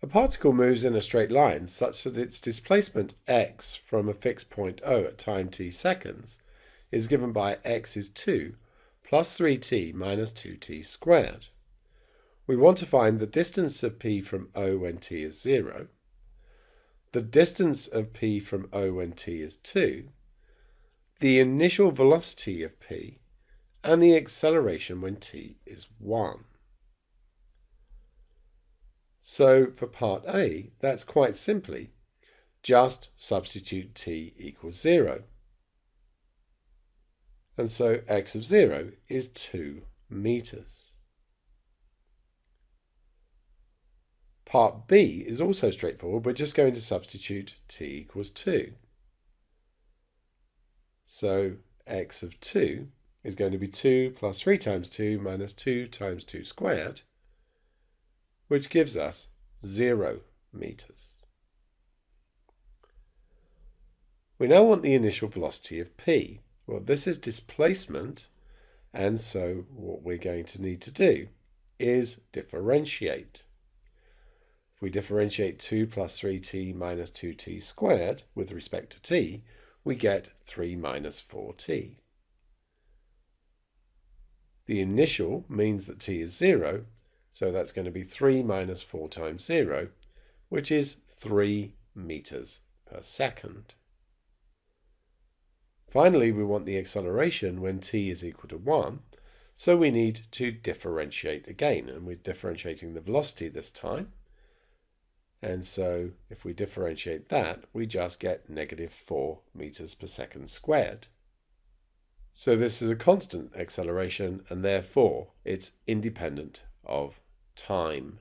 A particle moves in a straight line such that its displacement x from a fixed point O at time t seconds is given by x is 2 plus 3t minus 2t squared. We want to find the distance of p from O when t is 0, the distance of p from O when t is 2, the initial velocity of p, and the acceleration when t is 1. So for part A, that's quite simply just substitute t equals 0. And so x of 0 is 2 meters. Part B is also straightforward. We're just going to substitute t equals 2. So x of 2 is going to be 2 plus 3 times 2 minus 2 times 2 squared, which gives us 0 meters. We now want the initial velocity of p. Well, this is displacement, and so what we're going to need to do is differentiate. If we differentiate 2 plus 3t minus 2t squared with respect to t, we get 3 minus 4t. The initial means that t is 0, so that's going to be 3 minus 4 times 0, which is 3 meters per second. Finally, we want the acceleration when t is equal to 1, so we need to differentiate again, and we're differentiating the velocity this time. And so if we differentiate that, we just get negative 4 meters per second squared. So this is a constant acceleration, and therefore it's independent of time.